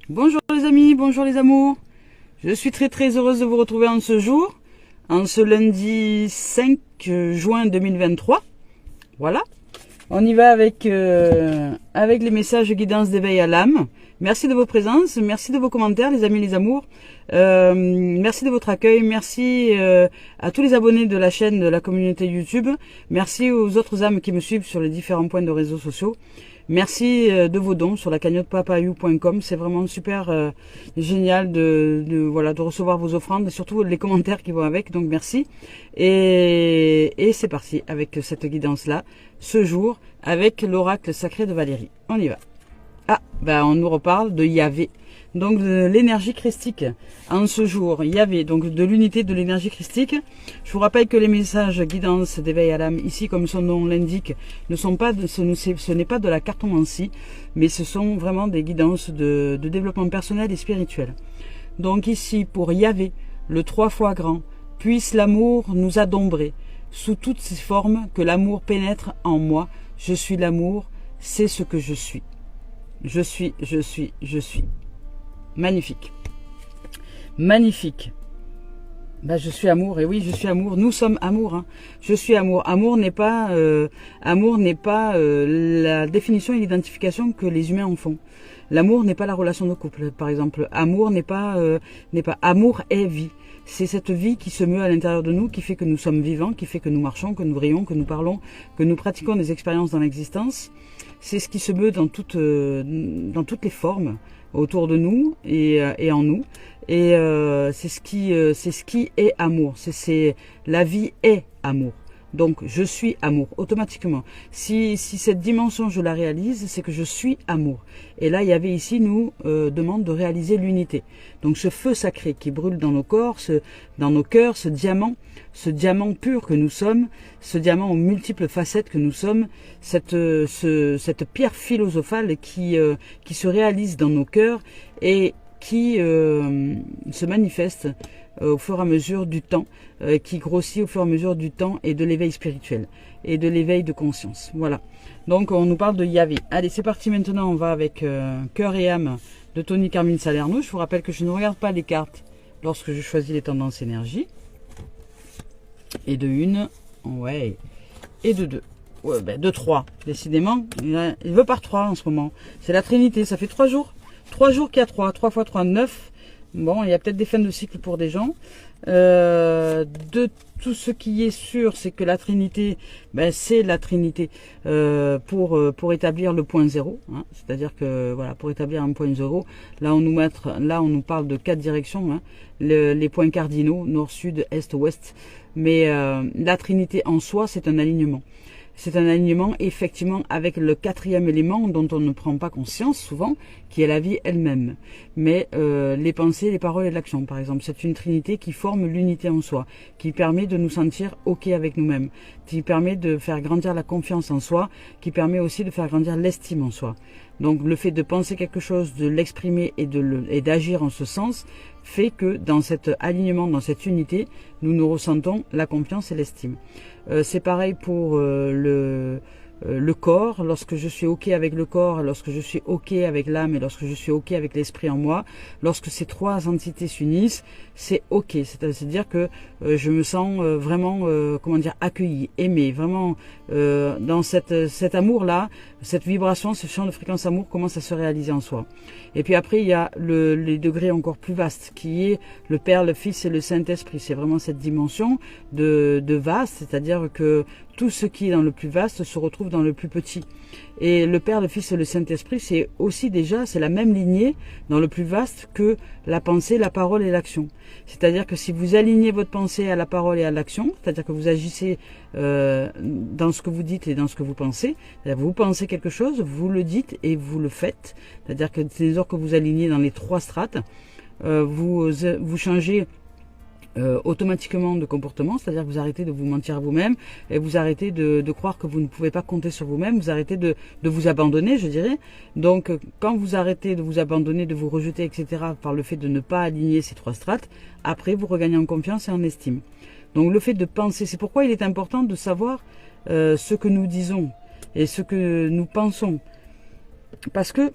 Bonjour les amis, bonjour les amours. Je suis très heureuse de vous retrouver en ce jour, en ce lundi 5 juin 2023. Voilà, on y va avec les messages guidance d'éveil à l'âme. Merci de vos présences, merci de vos commentaires les amis, les amours. Merci de votre accueil, merci à tous les abonnés de la chaîne, de la communauté YouTube. Merci aux autres âmes qui me suivent sur les différents points de réseaux sociaux. Merci de vos dons sur la cagnotte papayou.com. C'est vraiment super génial de recevoir vos offrandes et surtout les commentaires qui vont avec. Donc merci. Et c'est parti avec cette guidance-là, ce jour, avec l'oracle sacré de Valérie. On y va. Ah, on nous reparle de Yahvé. Donc de l'énergie christique en ce jour, Yahvé, donc de l'unité de l'énergie christique. Je vous rappelle que les messages guidance d'éveil à l'âme, ici comme son nom l'indique, ce n'est pas de la cartomancie, mais ce sont vraiment des guidances de développement personnel et spirituel. Donc ici pour Yahvé, le 3 fois grand, puisse l'amour nous adombrer, sous toutes ses formes, que l'amour pénètre en moi. Je suis l'amour, c'est ce que je suis. Je suis. Magnifique. Magnifique. Je suis amour, et oui, je suis amour. Nous sommes amour. Hein. Je suis amour. Amour n'est pas la définition et l'identification que les humains en font. L'amour n'est pas la relation de couple, par exemple. Amour n'est pas amour est vie. C'est cette vie qui se meut à l'intérieur de nous, qui fait que nous sommes vivants, qui fait que nous marchons, que nous brillons, que nous parlons, que nous pratiquons des expériences dans l'existence. C'est ce qui se meut dans toutes les formes autour de nous et en nous. Et c'est ce qui est amour. C'est la vie est amour. Donc je suis amour automatiquement. Si cette dimension je la réalise, c'est que je suis amour. Et là il y avait ici nous demande de réaliser l'unité. Donc ce feu sacré qui brûle dans nos corps, dans nos cœurs, ce diamant pur que nous sommes, ce diamant aux multiples facettes que nous sommes, cette pierre philosophale qui se réalise dans nos cœurs et qui se manifeste au fur et à mesure du temps, qui grossit au fur et à mesure du temps et de l'éveil spirituel et de l'éveil de conscience. Voilà. Donc on nous parle de Yahvé. Allez, c'est parti maintenant, on va avec Cœur et âme de Tony Carmine Salerno. Je vous rappelle que je ne regarde pas les cartes lorsque je choisis les tendances énergie. Et de 1, ouais, et de 2. Ouais, de 3, décidément. Il veut par 3 en ce moment. C'est la Trinité, ça fait 3 jours. 3 jours qu'il y a 3. 3 x 3, 9. Bon, il y a peut-être des fins de cycle pour des gens. De tout ce qui est sûr, c'est que la Trinité, c'est la Trinité pour établir le point zéro. Hein. C'est-à-dire que voilà, pour établir un point zéro, là on nous parle de 4 directions, hein, les points cardinaux, nord, sud, est, ouest. Mais la Trinité en soi, c'est un alignement. C'est un alignement effectivement avec le 4e élément dont on ne prend pas conscience souvent, qui est la vie elle-même. Mais les pensées, les paroles et l'action, par exemple, c'est une trinité qui forme l'unité en soi, qui permet de nous sentir OK avec nous-mêmes, qui permet de faire grandir la confiance en soi, qui permet aussi de faire grandir l'estime en soi. Donc le fait de penser quelque chose, de l'exprimer et d'agir en ce sens, fait que dans cet alignement, dans cette unité, nous ressentons la confiance et l'estime. C'est pareil pour le corps. Lorsque je suis OK avec le corps, lorsque je suis OK avec l'âme et lorsque je suis OK avec l'esprit en moi, lorsque ces 3 entités s'unissent, c'est OK. C'est-à-dire que je me sens vraiment, accueilli, aimé, vraiment dans cet amour-là, cette vibration, ce champ de fréquence amour commence à se réaliser en soi. Et puis après, il y a les degrés encore plus vastes, qui est le Père, le Fils et le Saint-Esprit. C'est vraiment cette dimension de vaste, c'est-à-dire que tout ce qui est dans le plus vaste se retrouve dans le plus petit. Et le Père, le Fils et le Saint-Esprit, c'est aussi déjà, c'est la même lignée dans le plus vaste que la pensée, la parole et l'action. C'est-à-dire que si vous alignez votre pensée à la parole et à l'action, c'est-à-dire que vous agissez dans ce que vous dites et dans ce que vous pensez, vous pensez quelque chose, vous le dites et vous le faites. C'est-à-dire que dès lors que vous alignez dans les 3 strates, vous changez automatiquement de comportement, c'est-à-dire que vous arrêtez de vous mentir à vous-même et vous arrêtez de croire que vous ne pouvez pas compter sur vous-même, vous arrêtez de vous abandonner, je dirais. Donc quand vous arrêtez de vous abandonner, de vous rejeter, etc., par le fait de ne pas aligner ces 3 strates, après vous regagnez en confiance et en estime. Donc le fait de penser, c'est pourquoi il est important de savoir ce que nous disons et ce que nous pensons. Parce que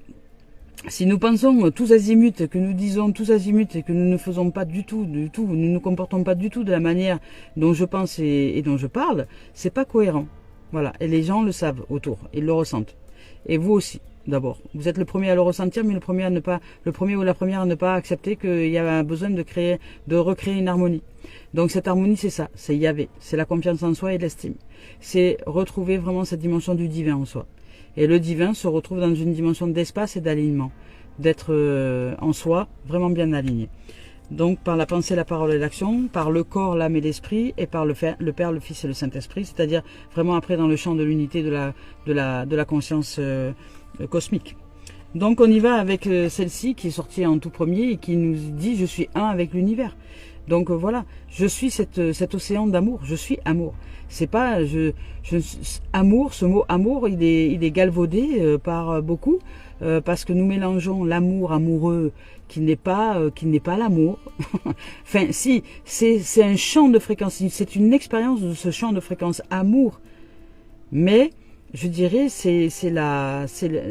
Si nous pensons tous azimuts, que nous disons tous azimuts et que nous ne faisons pas du tout, nous ne nous comportons pas du tout de la manière dont je pense et dont je parle, c'est pas cohérent. Voilà. Et les gens le savent autour, ils le ressentent. Et vous aussi, d'abord. Vous êtes le premier à le ressentir, mais le premier ou la première à ne pas accepter qu'il y a besoin de recréer une harmonie. Donc cette harmonie, c'est ça, c'est Yahvé, c'est la confiance en soi et l'estime. C'est retrouver vraiment cette dimension du divin en soi. Et le divin se retrouve dans une dimension d'espace et d'alignement, d'être en soi vraiment bien aligné. Donc par la pensée, la parole et l'action, par le corps, l'âme et l'esprit, et par le Père, le Fils et le Saint-Esprit, c'est-à-dire vraiment après dans le champ de l'unité de la conscience cosmique. Donc on y va avec celle-ci qui est sortie en tout premier et qui nous dit « Je suis un avec l'univers ». Donc voilà, je suis cet océan d'amour, je suis amour. C'est pas amour, ce mot amour, il est galvaudé par beaucoup parce que nous mélangeons l'amour amoureux qui n'est pas l'amour. Enfin, si, c'est un champ de fréquence, c'est une expérience de ce champ de fréquence amour. Mais je dirais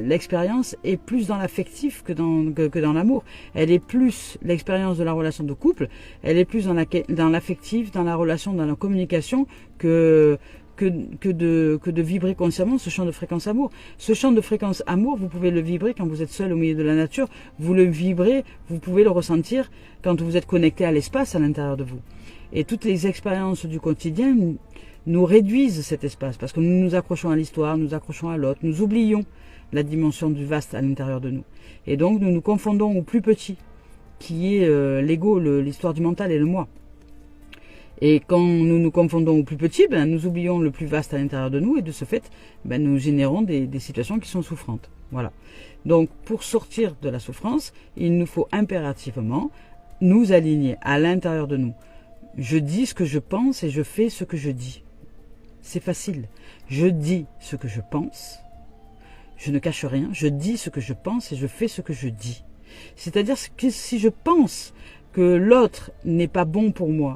l'expérience est plus dans l'affectif que dans l'amour. Elle est plus l'expérience de la relation de couple, elle est plus dans l'affectif, dans la relation, dans la communication que de vibrer consciemment ce champ de fréquence amour. Ce champ de fréquence amour, vous pouvez le vibrer quand vous êtes seul au milieu de la nature, vous le vibrez, vous pouvez le ressentir quand vous êtes connecté à l'espace à l'intérieur de vous. Et toutes les expériences du quotidien nous réduisent cet espace, parce que nous nous accrochons à l'histoire, nous accrochons à l'autre, nous oublions la dimension du vaste à l'intérieur de nous. Et donc nous nous confondons au plus petit, qui est l'ego, l'histoire du mental et le moi. Et quand nous nous confondons au plus petit, nous oublions le plus vaste à l'intérieur de nous, et de ce fait, nous générons des situations qui sont souffrantes. Voilà. Donc pour sortir de la souffrance, il nous faut impérativement nous aligner à l'intérieur de nous. Je dis ce que je pense et je fais ce que je dis. C'est facile. Je dis ce que je pense. Je ne cache rien. Je dis ce que je pense et je fais ce que je dis. C'est-à-dire que si je pense que l'autre n'est pas bon pour moi,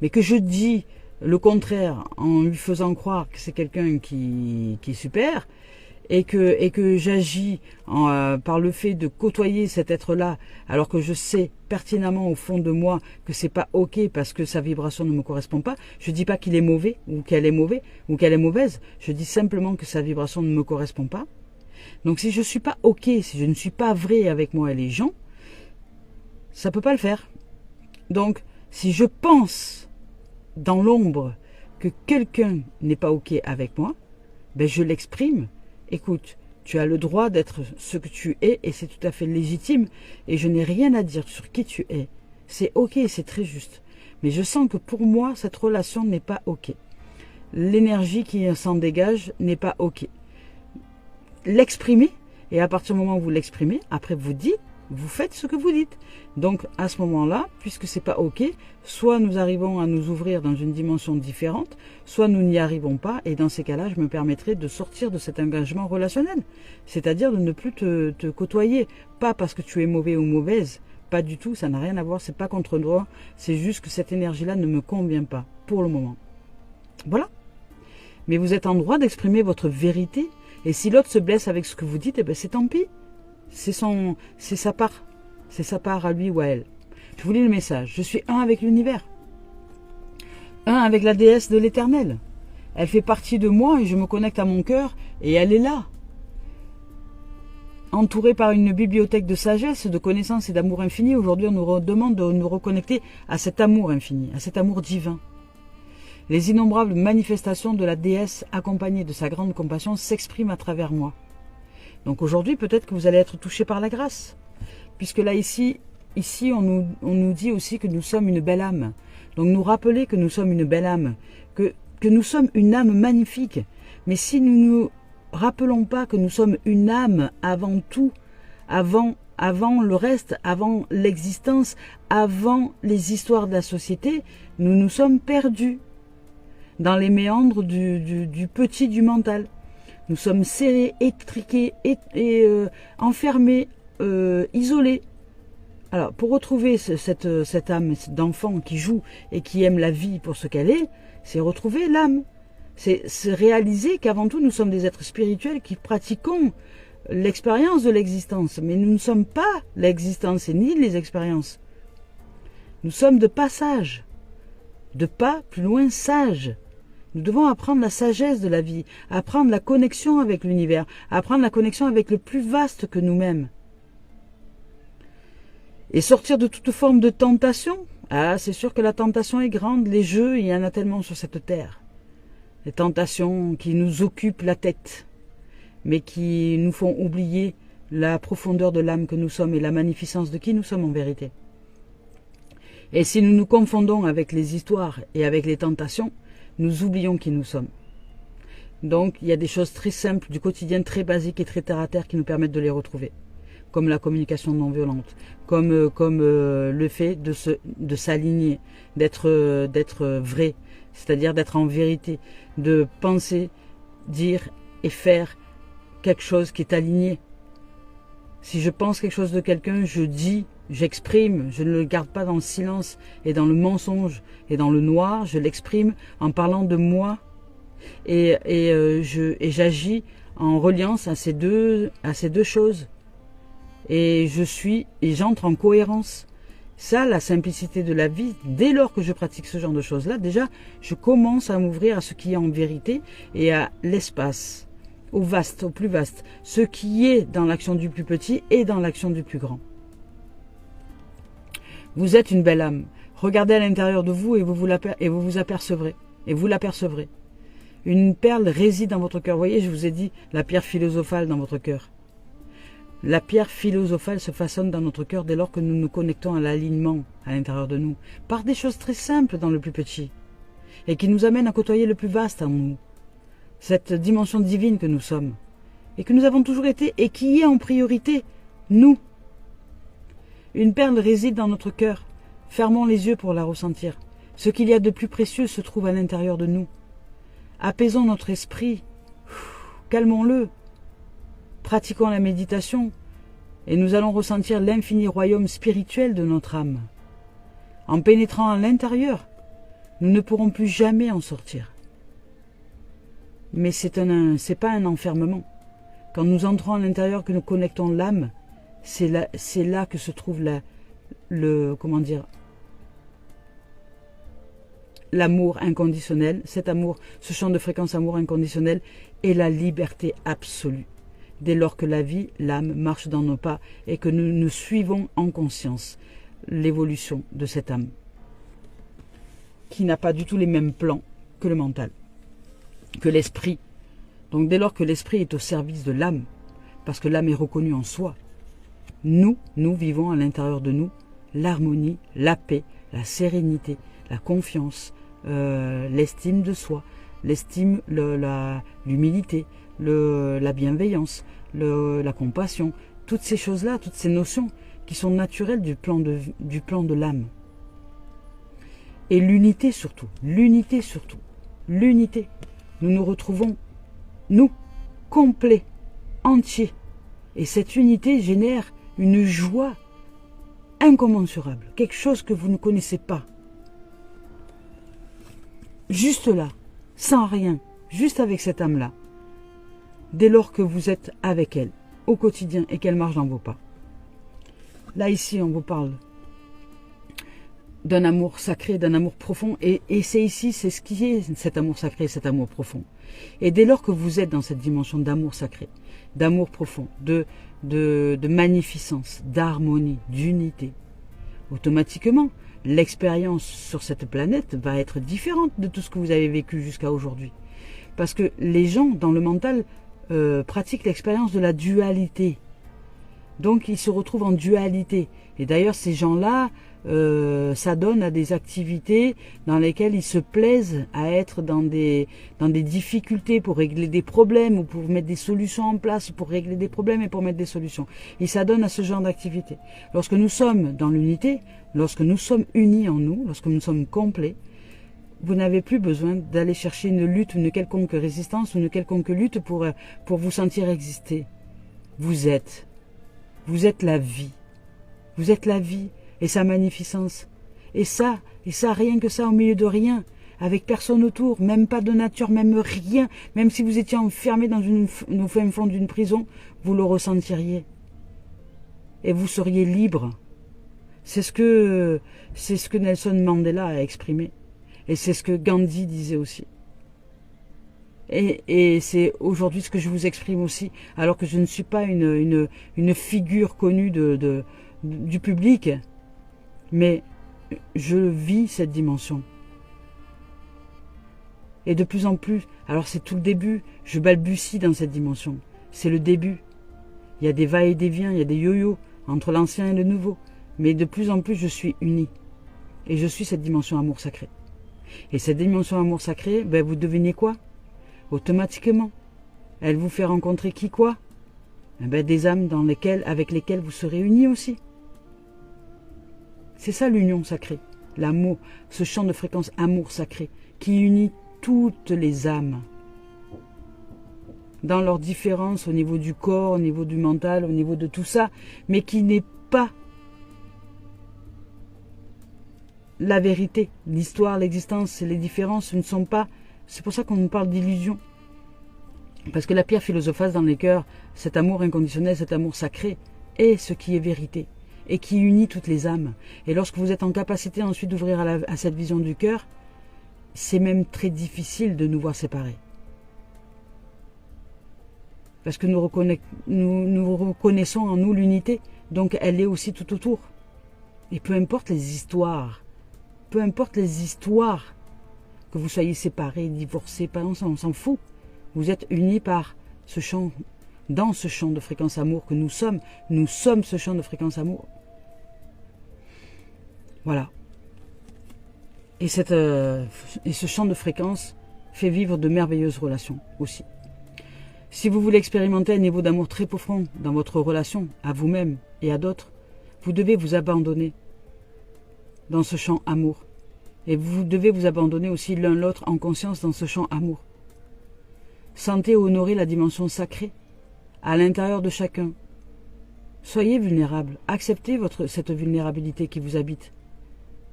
mais que je dis le contraire en lui faisant croire que c'est quelqu'un qui est super, et que j'agis par le fait de côtoyer cet être-là, alors que je sais pertinemment au fond de moi que c'est pas ok parce que sa vibration ne me correspond pas. Je dis pas qu'il est mauvais ou qu'elle est mauvaise ou qu'elle est mauvaise. Je dis simplement que sa vibration ne me correspond pas. Donc si je suis pas ok, si je ne suis pas vrai avec moi et les gens, ça peut pas le faire. Donc si je pense dans l'ombre que quelqu'un n'est pas ok avec moi, je l'exprime. Écoute, tu as le droit d'être ce que tu es et c'est tout à fait légitime et je n'ai rien à dire sur qui tu es. C'est ok, c'est très juste. Mais je sens que pour moi, cette relation n'est pas ok. L'énergie qui s'en dégage n'est pas ok. L'exprimer, et à partir du moment où vous l'exprimez, après vous dites, vous faites ce que vous dites. Donc à ce moment-là, puisque c'est pas ok, soit nous arrivons à nous ouvrir dans une dimension différente, soit nous n'y arrivons pas, et dans ces cas-là, je me permettrai de sortir de cet engagement relationnel. C'est-à-dire de ne plus te côtoyer, pas parce que tu es mauvais ou mauvaise, pas du tout, ça n'a rien à voir, c'est pas contre toi, c'est juste que cette énergie-là ne me convient pas, pour le moment. Voilà. Mais vous êtes en droit d'exprimer votre vérité, et si l'autre se blesse avec ce que vous dites, c'est tant pis. C'est sa part à lui ou à elle. Je vous lis le message. Je suis un avec l'univers. Un avec la déesse de l'éternel. Elle fait partie de moi et je me connecte à mon cœur et elle est là. Entourée par une bibliothèque de sagesse, de connaissances et d'amour infini, aujourd'hui on nous demande de nous reconnecter à cet amour infini, à cet amour divin. Les innombrables manifestations de la déesse accompagnées de sa grande compassion s'expriment à travers moi. Donc aujourd'hui, peut-être que vous allez être touché par la grâce. Puisque là, ici on nous dit aussi que nous sommes une belle âme. Donc nous rappeler que nous sommes une belle âme, que nous sommes une âme magnifique. Mais si nous ne nous rappelons pas que nous sommes une âme avant tout, avant le reste, avant l'existence, avant les histoires de la société, nous nous sommes perdus dans les méandres du petit du mental. Nous sommes serrés, étriqués, enfermés, isolés. Alors, pour retrouver cette âme d'enfant qui joue et qui aime la vie pour ce qu'elle est, c'est retrouver l'âme. C'est réaliser qu'avant tout, nous sommes des êtres spirituels qui pratiquons l'expérience de l'existence. Mais nous ne sommes pas l'existence et ni les expériences. Nous sommes de passage. De pas plus loin sage. Nous devons apprendre la sagesse de la vie, apprendre la connexion avec l'univers, apprendre la connexion avec le plus vaste que nous-mêmes. Et sortir de toute forme de tentation. Ah, c'est sûr que la tentation est grande, les jeux, il y en a tellement sur cette terre. Les tentations qui nous occupent la tête, mais qui nous font oublier la profondeur de l'âme que nous sommes et la magnificence de qui nous sommes en vérité. Et si nous nous confondons avec les histoires et avec les tentations, nous oublions qui nous sommes. Donc, il y a des choses très simples du quotidien, très basiques et très terre-à-terre qui nous permettent de les retrouver. Comme la communication non-violente, comme le fait de s'aligner, d'être vrai, c'est-à-dire d'être en vérité, de penser, dire et faire quelque chose qui est aligné. Si je pense quelque chose de quelqu'un, je dis, j'exprime, je ne le garde pas dans le silence et dans le mensonge et dans le noir, je l'exprime en parlant de moi et j'agis en reliance à ces deux choses. Et j'entre en cohérence. Ça, la simplicité de la vie, dès lors que je pratique ce genre de choses-là, déjà, je commence à m'ouvrir à ce qui est en vérité et à l'espace, au vaste, au plus vaste, ce qui est dans l'action du plus petit et dans l'action du plus grand. Vous êtes une belle âme. Regardez à l'intérieur de vous et vous vous apercevrez. Et vous l'apercevrez. Une perle réside dans votre cœur. Vous voyez, je vous ai dit, la pierre philosophale dans votre cœur. La pierre philosophale se façonne dans notre cœur dès lors que nous nous connectons à l'alignement à l'intérieur de nous, par des choses très simples dans le plus petit, et qui nous amènent à côtoyer le plus vaste en nous, cette dimension divine que nous sommes, et que nous avons toujours été, et qui est en priorité, nous. Une perle réside dans notre cœur, fermons les yeux pour la ressentir. Ce qu'il y a de plus précieux se trouve à l'intérieur de nous. Apaisons notre esprit, calmons-le. Pratiquons la méditation et nous allons ressentir l'infini royaume spirituel de notre âme. En pénétrant à l'intérieur, nous ne pourrons plus jamais en sortir. Mais c'est pas un enfermement. Quand nous entrons à l'intérieur, que nous connectons l'âme, c'est là que se trouve l'amour inconditionnel, cet amour, ce champ de fréquence amour inconditionnel et la liberté absolue. Dès lors que la vie, l'âme, marche dans nos pas et que nous suivons en conscience l'évolution de cette âme, qui n'a pas du tout les mêmes plans que le mental, que l'esprit. Donc dès lors que l'esprit est au service de l'âme, parce que l'âme est reconnue en soi, nous vivons à l'intérieur de nous l'harmonie, la paix, la sérénité, la confiance, l'estime de soi, l'humilité, la bienveillance, la compassion, toutes ces choses-là, toutes ces notions qui sont naturelles du plan de l'âme. Et l'unité surtout, l'unité. Nous nous retrouvons, nous, complets, entiers. Et cette unité génère une joie incommensurable, quelque chose que vous ne connaissez pas. Juste là, sans rien, juste avec cette âme-là. Dès lors que vous êtes avec elle, au quotidien, et qu'elle marche dans vos pas. Là, ici, on vous parle d'un amour sacré, d'un amour profond, et c'est ce qui est cet amour sacré, cet amour profond. Et dès lors que vous êtes dans cette dimension d'amour sacré, d'amour profond, de magnificence, d'harmonie, d'unité, automatiquement, l'expérience sur cette planète va être différente de tout ce que vous avez vécu jusqu'à aujourd'hui. Parce que les gens, dans le mental, pratiquent l'expérience de la dualité. Donc, ils se retrouvent en dualité. Et d'ailleurs, ces gens-là s'adonnent à des activités dans lesquelles ils se plaisent à être dans des difficultés pour régler des problèmes ou pour mettre des solutions en place pour régler des problèmes et pour mettre des solutions. Ils s'adonnent à ce genre d'activité. Lorsque nous sommes dans l'unité, lorsque nous sommes unis en nous, lorsque nous sommes complets, vous n'avez plus besoin d'aller chercher une lutte, une quelconque résistance ou une quelconque lutte pour vous sentir exister. Vous êtes la vie. Vous êtes la vie et sa magnificence. Et ça, rien que ça, au milieu de rien, avec personne autour, même pas de nature, même rien, même si vous étiez enfermé dans au fin fond d'une prison, vous le ressentiriez. Et vous seriez libre. C'est ce que Nelson Mandela a exprimé. Et c'est ce que Gandhi disait aussi. Et c'est aujourd'hui ce que je vous exprime aussi, alors que je ne suis pas une figure connue du public, mais je vis cette dimension. Et de plus en plus, alors c'est tout le début, je balbutie dans cette dimension, c'est le début. Il y a des va-et-vient, il y a des yo-yo entre l'ancien et le nouveau, mais de plus en plus je suis uni. Et je suis cette dimension amour sacré. Et cette dimension amour sacré, ben vous devinez quoi? Automatiquement, elle vous fait rencontrer qui quoi? Ben des âmes avec lesquelles vous serez unis aussi. C'est ça l'union sacrée, l'amour, ce champ de fréquence amour sacré qui unit toutes les âmes dans leurs différences au niveau du corps, au niveau du mental, au niveau de tout ça, mais qui n'est pas la vérité. L'histoire, l'existence et les différences, ce ne sont pas... C'est pour ça qu'on nous parle d'illusion. Parce que la pierre philosophace dans les cœurs, cet amour inconditionnel, cet amour sacré, est ce qui est vérité et qui unit toutes les âmes. Et lorsque vous êtes en capacité ensuite d'ouvrir à cette vision du cœur, c'est même très difficile de nous voir séparés. Parce que nous reconnaissons en nous l'unité, donc elle est aussi tout autour. Et peu importe les histoires, que vous soyez séparés, divorcés, on s'en fout. Vous êtes unis par ce champ, dans ce champ de fréquence amour que nous sommes. Nous sommes ce champ de fréquence amour. Voilà. Et ce champ de fréquence fait vivre de merveilleuses relations aussi. Si vous voulez expérimenter un niveau d'amour très profond dans votre relation, à vous-même et à d'autres, vous devez vous abandonner dans ce champ amour. Et vous devez vous abandonner aussi l'un l'autre en conscience dans ce champ amour. Sentez et honorez la dimension sacrée à l'intérieur de chacun. Soyez vulnérable, acceptez cette vulnérabilité qui vous habite.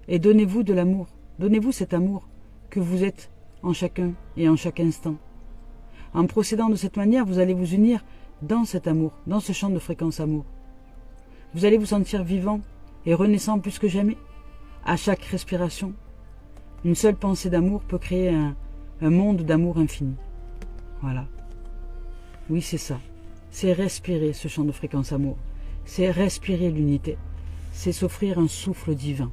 Et donnez-vous de l'amour, donnez-vous cet amour que vous êtes en chacun et en chaque instant. En procédant de cette manière, vous allez vous unir dans cet amour, dans ce champ de fréquence amour. Vous allez vous sentir vivant et renaissant plus que jamais. À chaque respiration, une seule pensée d'amour peut créer un monde d'amour infini. Voilà. Oui, c'est ça. C'est respirer ce champ de fréquence amour. C'est respirer l'unité. C'est s'offrir un souffle divin.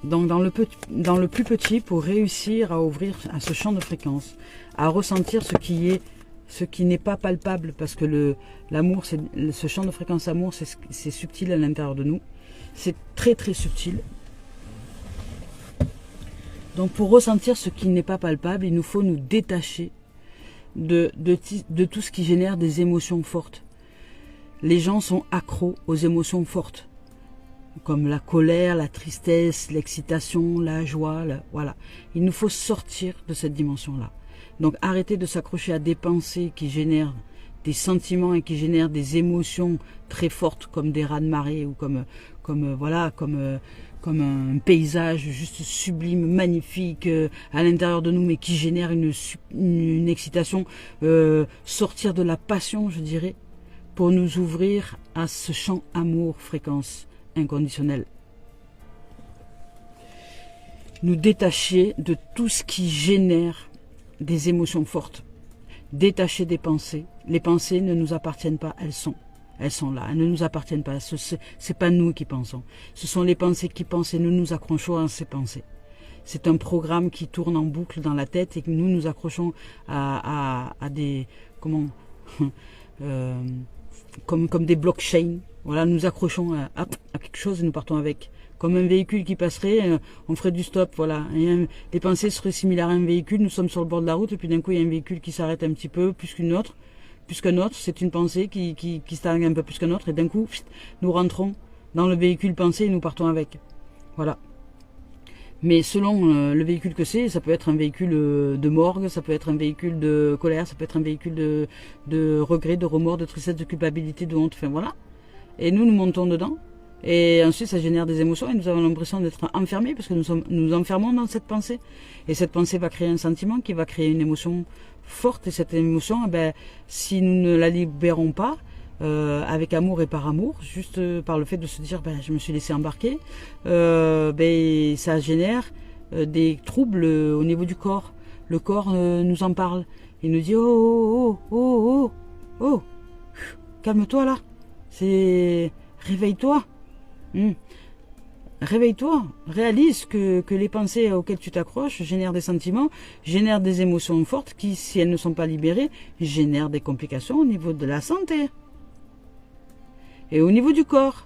Donc dans le plus petit, pour réussir à ouvrir à ce champ de fréquence, à ressentir ce qui n'est pas palpable, parce que l'amour, ce champ de fréquence amour, c'est subtil à l'intérieur de nous. C'est très très subtil. Donc pour ressentir ce qui n'est pas palpable, il nous faut nous détacher de tout ce qui génère des émotions fortes. Les gens sont accros aux émotions fortes, comme la colère, la tristesse, l'excitation, la joie, voilà. Il nous faut sortir de cette dimension-là. Donc arrêtez de s'accrocher à des pensées qui génèrent des sentiments et qui génèrent des émotions très fortes, comme des raz-de-marée ou comme un paysage juste sublime, magnifique à l'intérieur de nous, mais qui génère une excitation. Sortir de la passion, je dirais, pour nous ouvrir à ce champ amour, fréquence inconditionnelle. Nous détacher de tout ce qui génère des émotions fortes. Détacher des pensées. Les pensées ne nous appartiennent pas, elles sont là, elles ne nous appartiennent pas. C'est pas nous qui pensons. Ce sont les pensées qui pensent et nous nous accrochons à ces pensées. C'est un programme qui tourne en boucle dans la tête et que nous nous accrochons à des comme des blockchains. Voilà, nous accrochons à quelque chose et nous partons avec. Comme un véhicule qui passerait, on ferait du stop, voilà. Les pensées seraient similaires à un véhicule, nous sommes sur le bord de la route, et puis d'un coup, il y a un véhicule qui s'arrête un petit peu, plus qu'un autre, c'est une pensée qui s'arrête un peu plus qu'un autre, et d'un coup, nous rentrons dans le véhicule pensée et nous partons avec. Voilà. Mais selon le véhicule que c'est, ça peut être un véhicule de morgue, ça peut être un véhicule de colère, ça peut être un véhicule de regret, de remords, de tristesse, de culpabilité, de honte, enfin voilà. et nous montons dedans. Et ensuite, ça génère des émotions et nous avons l'impression d'être enfermés parce que nous enfermons dans cette pensée. Et cette pensée va créer un sentiment qui va créer une émotion forte. Et cette émotion, eh ben, si nous ne la libérons pas, avec amour et par amour, juste par le fait de se dire ben, je me suis laissé embarquer, ben, ça génère des troubles au niveau du corps. Le corps nous en parle. Il nous dit oh, oh, oh, oh, oh, calme-toi là. Réveille-toi. Réveille-toi, réalise que les pensées auxquelles tu t'accroches génèrent des sentiments, génèrent des émotions fortes qui, si elles ne sont pas libérées, génèrent des complications au niveau de la santé et au niveau du corps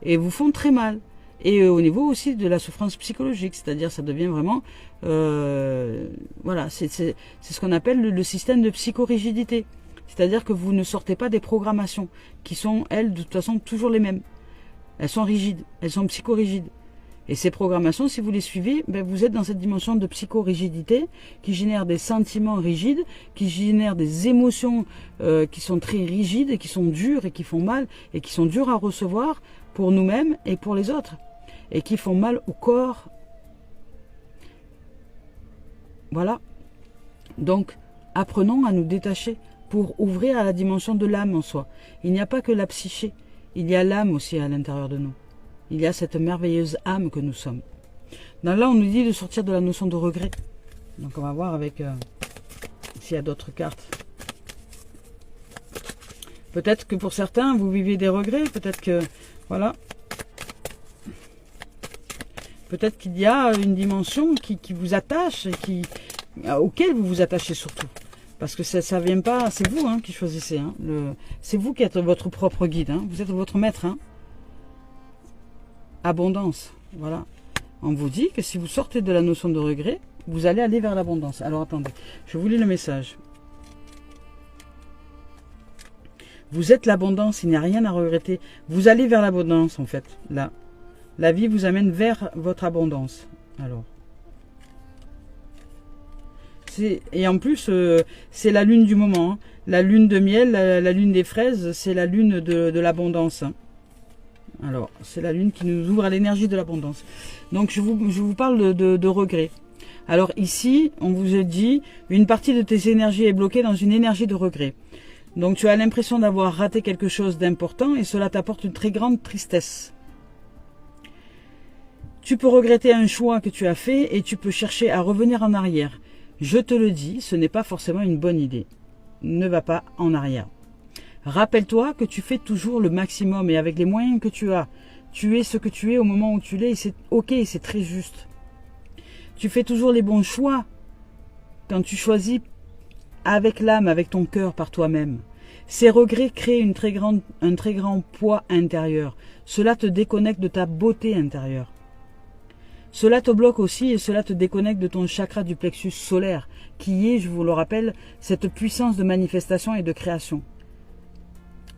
et vous font très mal. Et au niveau aussi de la souffrance psychologique, c'est-à-dire ça devient vraiment, voilà, c'est ce qu'on appelle le système de psychorigidité. C'est-à-dire que vous ne sortez pas des programmations qui sont, elles, de toute façon, toujours les mêmes. Elles sont rigides, elles sont psychorigides. Et ces programmations, si vous les suivez, ben vous êtes dans cette dimension de psychorigidité qui génère des sentiments rigides, qui génère des émotions qui sont très rigides et qui sont dures et qui font mal et qui sont dures à recevoir pour nous-mêmes et pour les autres. Et qui font mal au corps. Voilà. Donc, apprenons à nous détacher pour ouvrir à la dimension de l'âme en soi. Il n'y a pas que la psyché. Il y a l'âme aussi à l'intérieur de nous. Il y a cette merveilleuse âme que nous sommes. Donc là, on nous dit de sortir de la notion de regret. Donc on va voir avec s'il y a d'autres cartes. Peut-être que pour certains, vous vivez des regrets. Peut-être que, voilà. Peut-être qu'il y a une dimension qui vous attache et auquel vous vous attachez surtout. Parce que ça vient pas, c'est vous qui choisissez. Hein, c'est vous qui êtes votre propre guide. Hein, vous êtes votre maître. Hein. Abondance. Voilà. On vous dit que si vous sortez de la notion de regret, vous allez aller vers l'abondance. Alors attendez, je vous lis le message. Vous êtes l'abondance, il n'y a rien à regretter. Vous allez vers l'abondance en fait. Là. La vie vous amène vers votre abondance. Alors. Et en plus, c'est la lune du moment. Hein. La lune de miel, la lune des fraises, c'est la lune de l'abondance. Hein. Alors, c'est la lune qui nous ouvre à l'énergie de l'abondance. Donc, je vous parle de regret. Alors ici, on vous a dit, une partie de tes énergies est bloquée dans une énergie de regret. Donc, tu as l'impression d'avoir raté quelque chose d'important et cela t'apporte une très grande tristesse. Tu peux regretter un choix que tu as fait et tu peux chercher à revenir en arrière. Je te le dis, ce n'est pas forcément une bonne idée. Ne va pas en arrière. Rappelle-toi que tu fais toujours le maximum et avec les moyens que tu as. Tu es ce que tu es au moment où tu l'es et c'est ok, c'est très juste. Tu fais toujours les bons choix quand tu choisis avec l'âme, avec ton cœur, par toi-même. Ces regrets créent un très grand poids intérieur. Cela te déconnecte de ta beauté intérieure. Cela te bloque aussi et cela te déconnecte de ton chakra du plexus solaire, qui est, je vous le rappelle, cette puissance de manifestation et de création.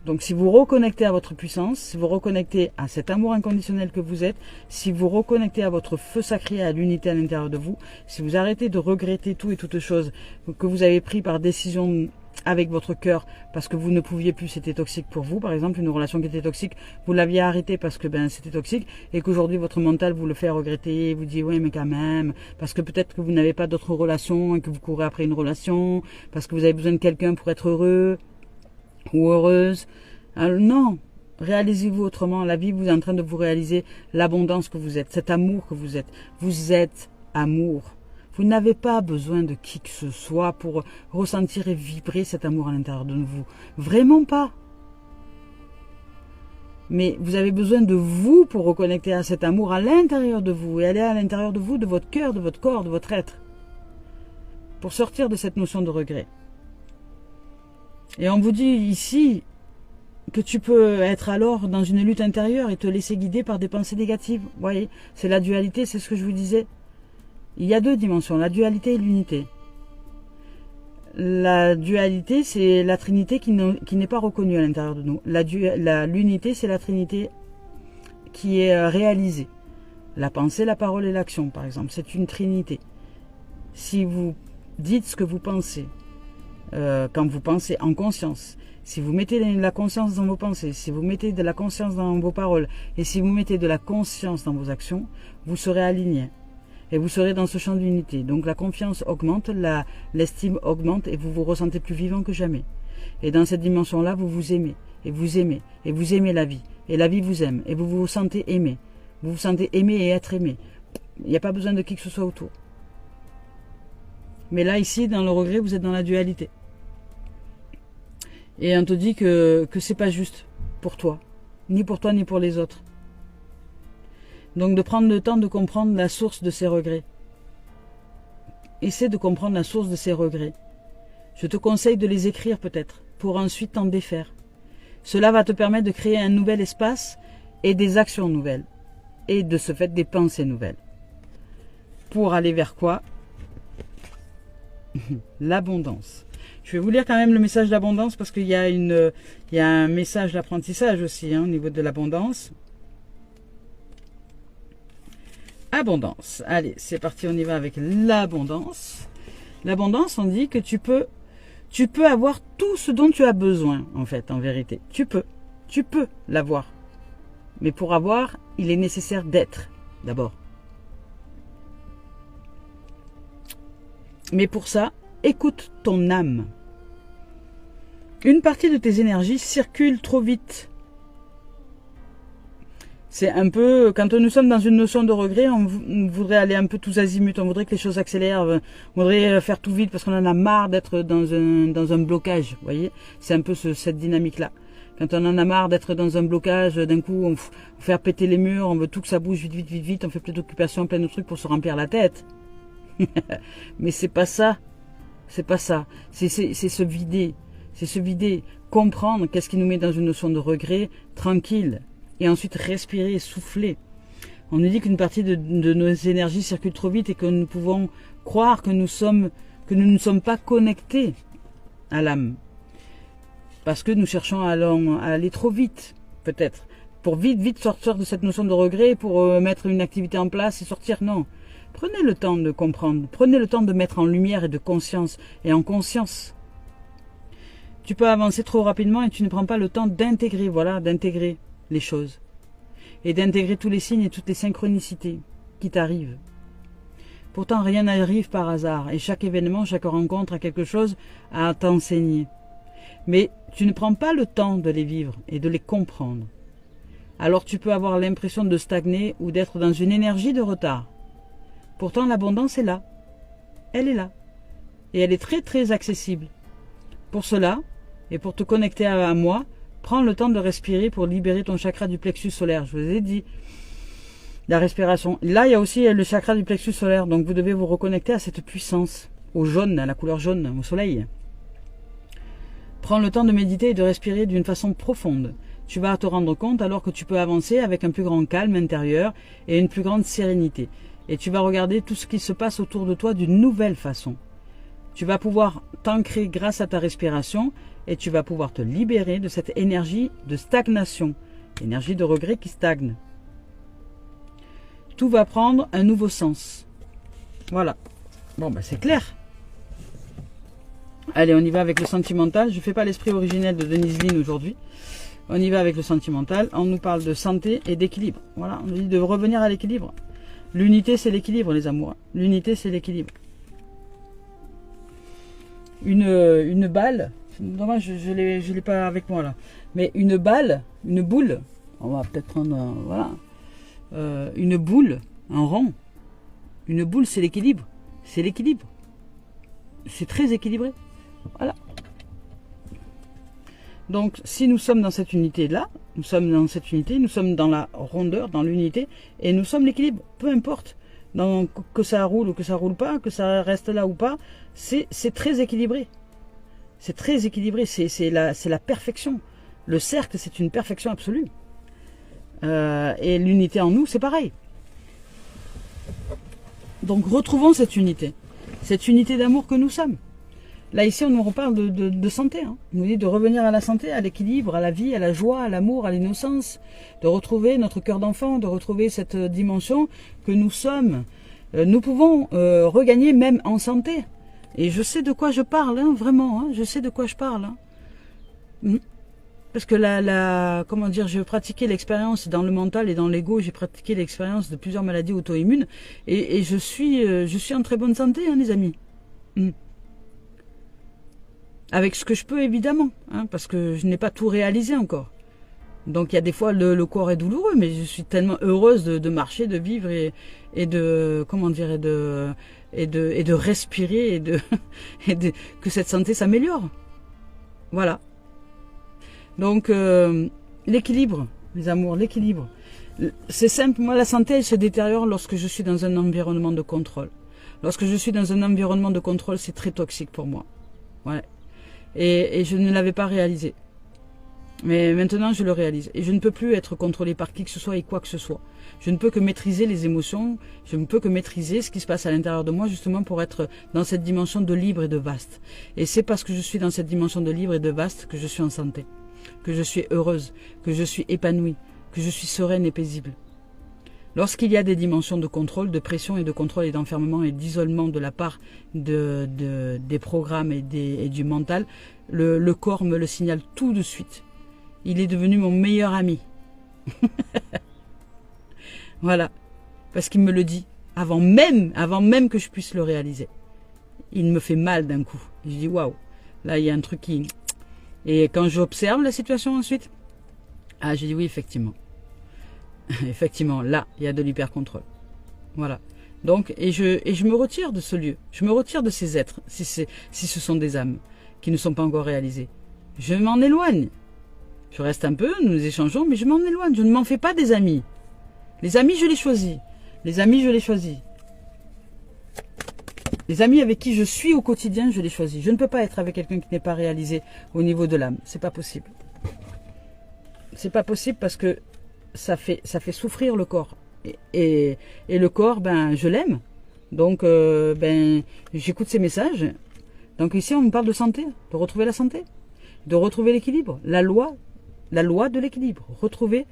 Donc si vous reconnectez à votre puissance, si vous reconnectez à cet amour inconditionnel que vous êtes, si vous reconnectez à votre feu sacré, à l'unité à l'intérieur de vous, si vous arrêtez de regretter tout et toutes choses que vous avez pris par décision avec votre cœur parce que vous ne pouviez plus, c'était toxique pour vous, par exemple une relation qui était toxique, vous l'aviez arrêtée parce que c'était toxique et qu'aujourd'hui votre mental vous le fait regretter, vous dit ouais mais quand même, parce que peut-être que vous n'avez pas d'autres relations et que vous courez après une relation, parce que vous avez besoin de quelqu'un pour être heureux ou heureuse. Alors, non, réalisez-vous autrement, la vie vous est en train de vous réaliser l'abondance que vous êtes, cet amour que vous êtes amour. Vous n'avez pas besoin de qui que ce soit pour ressentir et vibrer cet amour à l'intérieur de vous. Vraiment pas. Mais vous avez besoin de vous pour reconnecter à cet amour à l'intérieur de vous et aller à l'intérieur de vous, de votre cœur, de votre corps, de votre être. Pour sortir de cette notion de regret. Et on vous dit ici que tu peux être alors dans une lutte intérieure et te laisser guider par des pensées négatives. Vous voyez, c'est la dualité, c'est ce que je vous disais. Il y a deux dimensions, la dualité et l'unité. La dualité, c'est la trinité qui n'est pas reconnue à l'intérieur de nous. L'unité, c'est la trinité qui est réalisée. La pensée, la parole et l'action, par exemple, c'est une trinité. Si vous dites ce que vous pensez, quand vous pensez en conscience. Si vous mettez de la conscience dans vos pensées, si vous mettez de la conscience dans vos paroles, et si vous mettez de la conscience dans vos actions, vous serez aligné. Et vous serez dans ce champ d'unité. Donc la confiance augmente, l'estime augmente, et vous vous ressentez plus vivant que jamais. Et dans cette dimension-là, vous vous aimez, et vous aimez, et vous aimez la vie. Et la vie vous aime, et vous vous sentez aimé. Vous vous sentez aimé et être aimé. Il n'y a pas besoin de qui que ce soit autour. Mais là, ici, dans le regret, vous êtes dans la dualité. Et on te dit que c'est pas juste pour toi, ni pour les autres. Donc de prendre le temps de comprendre la source de ces regrets. Essaie de comprendre la source de ces regrets. Je te conseille de les écrire peut-être, pour ensuite t'en défaire. Cela va te permettre de créer un nouvel espace et des actions nouvelles. Et de ce fait des pensées nouvelles. Pour aller vers quoi? L'abondance. Je vais vous lire quand même le message d'abondance parce qu'il y a un message d'apprentissage aussi hein, au niveau de l'abondance. Abondance. Allez, c'est parti, on y va avec l'abondance. L'abondance, on dit que tu peux avoir tout ce dont tu as besoin, en fait, en vérité. Tu peux l'avoir. Mais pour avoir, il est nécessaire d'être, d'abord. Mais pour ça, écoute ton âme. Une partie de tes énergies circule trop vite. C'est un peu, quand nous sommes dans une notion de regret, on voudrait aller un peu tous azimuts, on voudrait que les choses accélèrent, on voudrait faire tout vite parce qu'on en a marre d'être dans un blocage, vous voyez. C'est un peu cette dynamique-là. Quand on en a marre d'être dans un blocage, d'un coup, on fait péter les murs, on veut tout que ça bouge vite, on fait plein d'occupations, plein de trucs pour se remplir la tête. Mais c'est pas ça. C'est pas ça. C'est se vider. C'est se vider. Comprendre qu'est-ce qui nous met dans une notion de regret, tranquille. Et ensuite respirer, souffler. On nous dit qu'une partie de nos énergies circule trop vite et que nous pouvons croire que nous ne sommes pas connectés à l'âme. Parce que nous cherchons à aller trop vite, peut-être. Pour vite sortir de cette notion de regret, pour mettre une activité en place et sortir, non. Prenez le temps de comprendre, prenez le temps de mettre en lumière et de conscience, et en conscience. Tu peux avancer trop rapidement et tu ne prends pas le temps d'intégrer, voilà, d'intégrer les choses. Et d'intégrer tous les signes et toutes les synchronicités qui t'arrivent. Pourtant, rien n'arrive par hasard, et chaque événement, chaque rencontre a quelque chose à t'enseigner. Mais tu ne prends pas le temps de les vivre et de les comprendre. Alors tu peux avoir l'impression de stagner ou d'être dans une énergie de retard. Pourtant, l'abondance est là. Elle est là. Et elle est très très accessible. Pour cela, et pour te connecter à moi, prends le temps de respirer pour libérer ton chakra du plexus solaire. Je vous ai dit, la respiration. Là, il y a aussi le chakra du plexus solaire. Donc vous devez vous reconnecter à cette puissance, au jaune, à la couleur jaune, au soleil. Prends le temps de méditer et de respirer d'une façon profonde. Tu vas te rendre compte alors que tu peux avancer avec un plus grand calme intérieur et une plus grande sérénité. Et tu vas regarder tout ce qui se passe autour de toi d'une nouvelle façon. Tu vas pouvoir t'ancrer grâce à ta respiration et tu vas pouvoir te libérer de cette énergie de stagnation, énergie de regret qui stagne. Tout va prendre un nouveau sens. Voilà. Bon, ben c'est clair. Allez, on y va avec le sentimental. Je ne fais pas l'esprit originel de Denise Lynn aujourd'hui. On y va avec le sentimental. On nous parle de santé et d'équilibre. Voilà, on nous dit de revenir à l'équilibre. L'unité, c'est l'équilibre, les amours. L'unité, c'est l'équilibre. Une balle. Dommage, je l'ai pas avec moi là. Mais une balle, une boule. On va peut-être prendre, voilà. Une boule, un rond. Une boule, c'est l'équilibre. C'est l'équilibre. C'est très équilibré. Voilà. Donc, si nous sommes dans cette unité-là, nous sommes dans cette unité, nous sommes dans la rondeur, dans l'unité, et nous sommes l'équilibre, peu importe. Donc, que ça roule ou que ça roule pas, que ça reste là ou pas, c'est très équilibré. C'est très équilibré, c'est la perfection. Le cercle, c'est une perfection absolue. Et l'unité en nous, c'est pareil. Donc, retrouvons cette unité d'amour que nous sommes. Là, ici, on nous reparle de santé. Hein. On nous dit de revenir à la santé, à l'équilibre, à la vie, à la joie, à l'amour, à l'innocence, de retrouver notre cœur d'enfant, de retrouver cette dimension que nous sommes. Nous pouvons regagner même en santé. Et je sais de quoi je parle, hein, vraiment, hein, je sais de quoi je parle. Hein. Parce que comment dire, j'ai pratiqué l'expérience dans le mental et dans l'ego, j'ai pratiqué l'expérience de plusieurs maladies auto-immunes et je suis en très bonne santé, hein, les amis. Avec ce que je peux, évidemment, hein, parce que je n'ai pas tout réalisé encore. Donc il y a des fois le corps est douloureux, mais je suis tellement heureuse de marcher, de vivre et de comment dire et de respirer que cette santé s'améliore. Voilà. Donc l'équilibre, les amours, l'équilibre. C'est simple, moi la santé elle se détériore lorsque je suis dans un environnement de contrôle. Lorsque je suis dans un environnement de contrôle, c'est très toxique pour moi. Ouais. Et je ne l'avais pas réalisé. Mais maintenant je le réalise. Et je ne peux plus être contrôlé par qui que ce soit et quoi que ce soit. Je ne peux que maîtriser les émotions, je ne peux que maîtriser ce qui se passe à l'intérieur de moi justement pour être dans cette dimension de libre et de vaste. Et c'est parce que je suis dans cette dimension de libre et de vaste que je suis en santé. Que je suis heureuse, que je suis épanouie, que je suis sereine et paisible. Lorsqu'il y a des dimensions de contrôle, de pression et de contrôle et d'enfermement et d'isolement de la part des programmes et du mental, le corps me le signale tout de suite. Il est devenu mon meilleur ami. Voilà, parce qu'il me le dit avant même que je puisse le réaliser. Il me fait mal d'un coup. Je dis waouh, là il y a un truc qui... Et quand j'observe la situation ensuite, je dis oui, effectivement. Effectivement, là, il y a de l'hyper-contrôle. Voilà. Donc, et je me retire de ce lieu. Je me retire de ces êtres, si ce sont des âmes qui ne sont pas encore réalisées. Je m'en éloigne. Je reste un peu, nous échangeons, mais je m'en éloigne. Je ne m'en fais pas des amis. Les amis, je les choisis. Les amis, je les choisis. Les amis avec qui je suis au quotidien, je les choisis. Je ne peux pas être avec quelqu'un qui n'est pas réalisé au niveau de l'âme. C'est pas possible. C'est pas possible parce que ça fait souffrir le corps. Et le corps, ben, je l'aime. Donc, ben, j'écoute ses messages. Donc ici, on me parle de santé, de retrouver la santé, de retrouver l'équilibre. La loi de l'équilibre. Retrouver...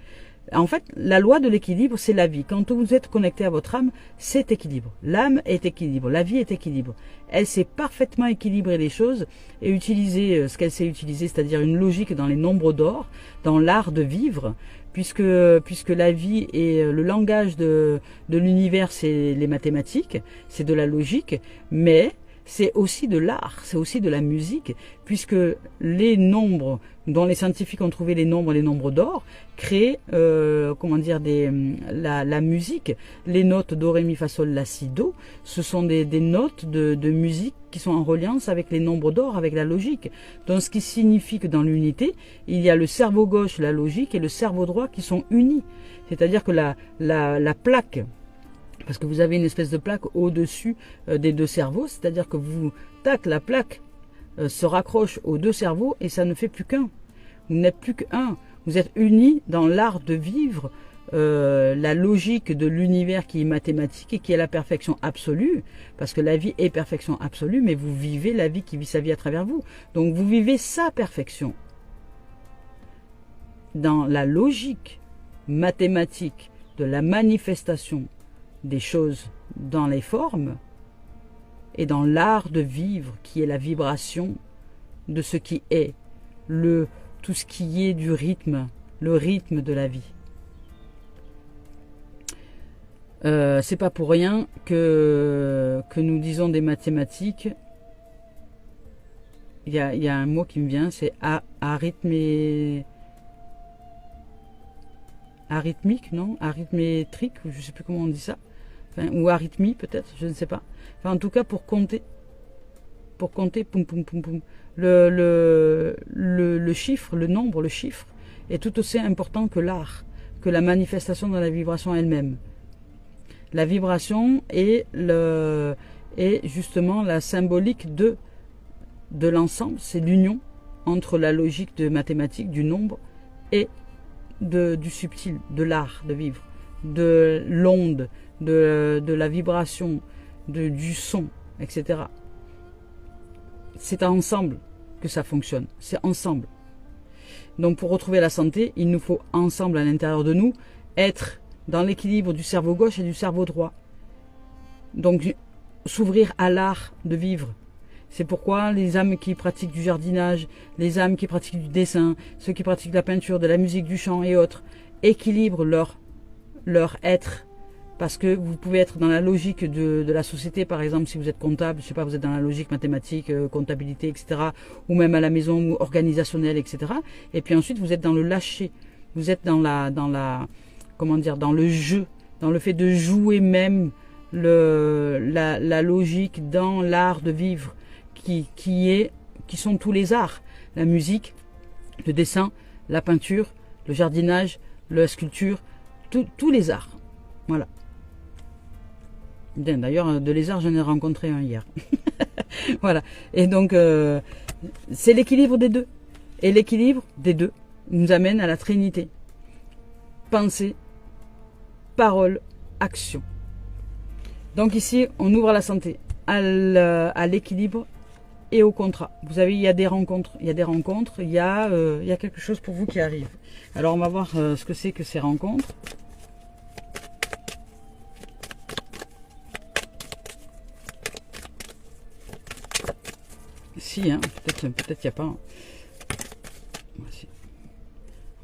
En fait, la loi de l'équilibre, c'est la vie. Quand vous êtes connecté à votre âme, c'est équilibre. L'âme est équilibre, la vie est équilibre. Elle sait parfaitement équilibrer les choses et utiliser ce qu'elle sait utiliser, c'est-à-dire une logique dans les nombres d'or, dans l'art de vivre, puisque la vie et le langage de l'univers, c'est les mathématiques, c'est de la logique, mais... c'est aussi de l'art, c'est aussi de la musique, puisque les nombres, dont les scientifiques ont trouvé les nombres d'or, créent, comment dire, la musique. Les notes do, ré, mi, fa, sol, la, si, do, ce sont des notes de musique qui sont en reliance avec les nombres d'or, avec la logique. Donc ce qui signifie que dans l'unité, il y a le cerveau gauche, la logique, et le cerveau droit qui sont unis. C'est-à-dire que la plaque... Parce que vous avez une espèce de plaque au-dessus des deux cerveaux, c'est-à-dire que la plaque se raccroche aux deux cerveaux et ça ne fait plus qu'un. Vous n'êtes plus qu'un. Vous êtes unis dans l'art de vivre la logique de l'univers qui est mathématique et qui est la perfection absolue, parce que la vie est perfection absolue, mais vous vivez la vie qui vit sa vie à travers vous. Donc vous vivez sa perfection. Dans la logique mathématique de la manifestation des choses dans les formes et dans l'art de vivre qui est la vibration de ce qui est, tout ce qui est du rythme, le rythme de la vie. C'est pas pour rien que nous disons des mathématiques. Il y a un mot qui me vient, c'est arithmique, non? Arithmétrique, je ne sais plus comment on dit ça. Enfin, ou arythmie peut-être, je ne sais pas. Enfin, en tout cas, pour compter, poum, poum, poum, poum. Le chiffre, le nombre, le chiffre, est tout aussi important que l'art, que la manifestation dans la vibration elle-même. La vibration est justement la symbolique de l'ensemble, c'est l'union entre la logique de mathématiques, du nombre, et du subtil, de l'art de vivre, de l'onde, de la vibration, du son, etc. C'est ensemble que ça fonctionne, c'est ensemble. Donc pour retrouver la santé, il nous faut ensemble à l'intérieur de nous être dans l'équilibre du cerveau gauche et du cerveau droit. Donc s'ouvrir à l'art de vivre C'est pourquoi les âmes qui pratiquent du jardinage, les âmes qui pratiquent du dessin, ceux qui pratiquent de la peinture, de la musique, du chant et autres, équilibrent leur être. Parce que vous pouvez être dans la logique de la société, par exemple, si vous êtes comptable, je sais pas, vous êtes dans la logique mathématique, comptabilité, etc. Ou même à la maison, ou organisationnelle, etc. Et puis ensuite, vous êtes dans le lâcher. Vous êtes dans comment dire, dans le jeu, dans le fait de jouer même la logique dans l'art de vivre, qui sont tous les arts. La musique, le dessin, la peinture, le jardinage, la sculpture, tous les arts. Voilà. D'ailleurs, de lézard, j'en ai rencontré un hier. Voilà. Et donc, c'est l'équilibre des deux. Et l'équilibre des deux nous amène à la Trinité. Pensée, parole, action. Donc ici, on ouvre à la santé, à l'équilibre et au contrat. Vous savez, il y a des rencontres. Il y a quelque chose pour vous qui arrive. Alors, on va voir ce que c'est que ces rencontres. Si, hein, peut-être qu'il n'y a pas. Voici.